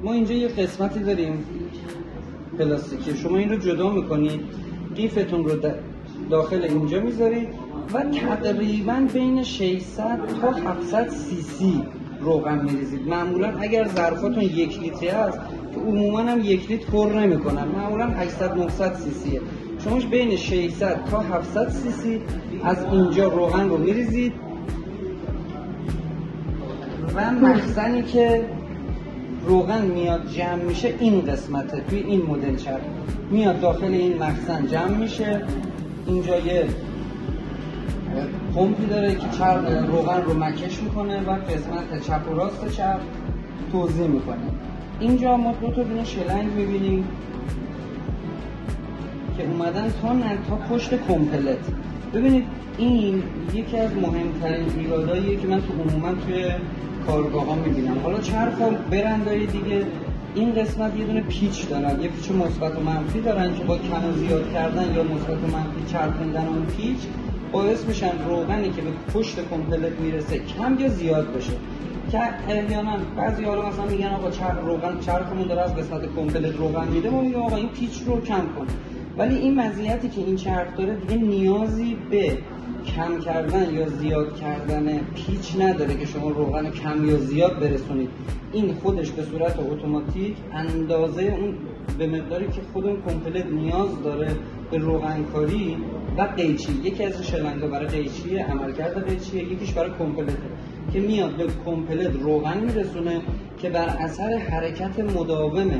ما اینجا یه قسمتی داریم پلاستیکی، شما این رو جدا میکنید، قیفتون رو داخل اینجا میذارید و تقریبا بین 600 تا 700 سی سی روغن میریزید. معمولا اگر ظرفاتون 1 لیتری است که عموما هم 1 لیتر پر نمیکنن، معمولا 800 900 سی سیه، شما بین 600 تا 700 سی سی از اینجا روغن رو میریزید و مخزنی که روغن میاد جمع میشه این قسمته، توی این مدل چرخ میاد داخل این مخزن جمع میشه. اینجا یه پمپی داره که روغن رو مکش میکنه و قسمت چپ و راست چرخ توزیع میکنه. اینجا ما دو تا دونه شلنگ میبینیم که اومدن تا پشت کمپلت. ببینید این یکی از مهمترین ایراداییه که من عموما توی کارگاه ها میبینم. حالا چرخ ها برندهای دیگه این قسمت یه دونه پیچ دارن، یه پیچ مثبت و منفی دارن که با کم و زیاد کردن یا مثبت و منفی چرخوندن اون پیچ باعث میشن روغنی که به پشت کمپلت میرسه کم یا زیاد بشه. که احیانا بعضی حالا مثلا میگن آقا چرخمون داره از قسمت کمپلت روغن میده، ما میگیم آقا این پیچ رو کم کن. ولی این مزیتی که این چرخ داره دیگه نیازی به کم کردن یا زیاد کردن پیچ نداره که شما روغن کم یا زیاد برسونید. این خودش به صورت اتوماتیک اندازه اون به مقداری که خود اون کمپلت نیاز داره به روغن کاری و قیچی، یکی از شلنگ‌ها برای قیچی عملکرد قیچیه، یکیش برای کمپلته که میاد به کمپلت روغن میرسونه که بر اثر حرکت مداوم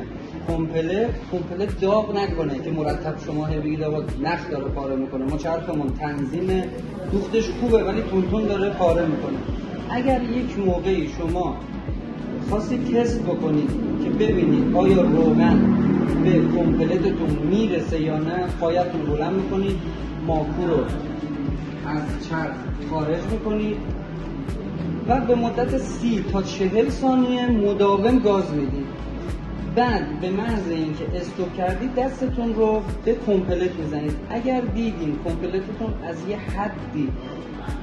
کمپلت داغ نکنه که مرتب شما بگید آقا نخ داره پاره میکنه. ما چرخمون تنظیم دوختش خوبه ولی تون داره پاره میکنه. اگر یک موقعی شما خواستید تست بکنید که ببینید آیا روغن به کمپلتتون میرسه یا نه، پایتون بلند میکنید، ماکو رو از چرخ خارج میکنید و به مدت 30 تا 40 ثانیه مداوم گاز میدید. بعد به محض اینکه استوب کردید دستتون رو به کمپلت میزنید. اگر دیدین کمپلتتون از یه حدی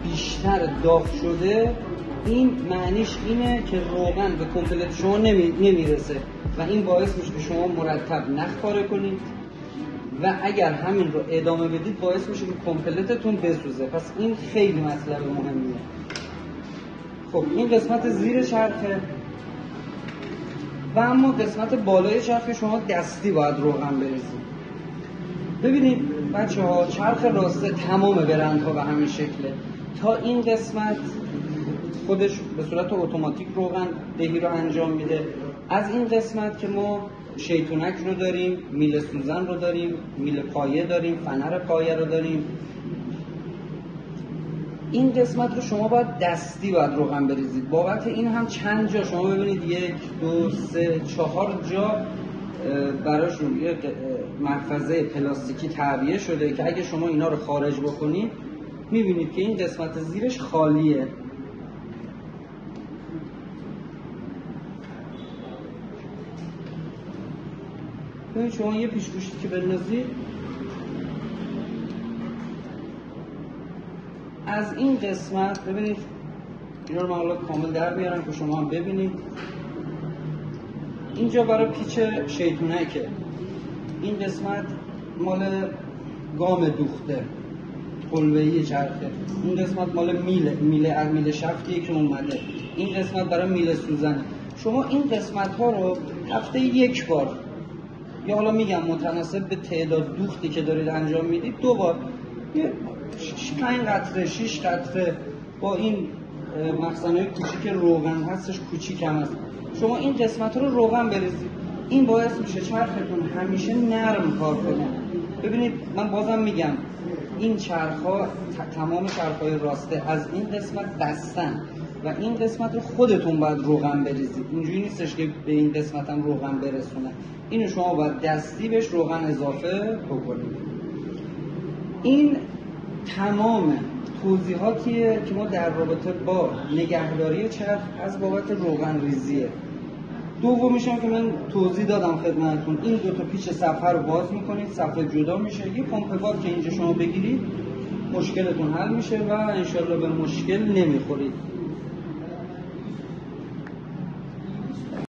بیشتر داغ شده، این معنیش اینه که روغن به کمپلت شما نمیرسه و این باعث میشه که شما مرتب نخ پاره کنید و اگر همین رو ادامه بدید باعث میشه که کمپلتتون بسوزه. پس این خیلی مطلب مهمیه. خب این قسمت زیر چرخه و اما قسمت بالای چرخ شما دستی باید روغن بریزید. ببینید بچه ها، چرخ راسته تمام برندها به همین شکله. تا این قسمت خودش به صورت اتوماتیک روغن دهی رو انجام میده. از این قسمت که ما شیطونک رو داریم، میل سوزن رو داریم، میل پایه داریم، فنر پایه رو داریم. این قسمت رو شما باید دستی روغن بریزید. بابت این هم چند جا شما ببینید 1 2 3 4 جا براشون یه محفظه پلاستیکی تعبیه شده که اگه شما اینا رو خارج بکنید میبینید که این قسمت زیرش خالیه. ببینید شما یه پیشگوشتی که بندازید از این قسمت، ببینید اینا رو من حالا کامل در بیارم که شما هم ببینید. اینجا برای پیچ شیطونکه، این قسمت مال گام دوخته قلوه‌ای چرخه، این قسمت مال میله شفتیه که اومده، این قسمت برای میله سوزنه. شما این قسمت ها رو هفته 1 بار یا حالا میگم متناسب به تعداد دوختی که دارید انجام میدید 2 بار، 5 قطره 6 قطره با این مخزن‌های کوچیک روغن هستش، کوچیک هم هست، شما این قسمت رو روغن بریزید. این باعث میشه چرختون همیشه نرم کار کنه. ببینید من بازم میگم این چرخ‌ها تمام چرخ‌های راسته از این قسمت بستن و این قسمت رو خودتون باید روغن بریزید. اینجوری نیستش که به این قسمت هم روغن برسونه. اینو شما باید دستی بهش روغن اضافه بکنید. این تمام توضیحاتیه که ما در رابطه با نگهداری چرخ از بابت روغن ریزیه. دومیش هم که من توضیح دادم خدمتتون، این 2 تا پیچ صفحه رو باز میکنید، صفحه جدا میشه، یه پمپ باد که اینجا شما بگیرید مشکلتون حل میشه و انشالله به مشکل نمیخورید.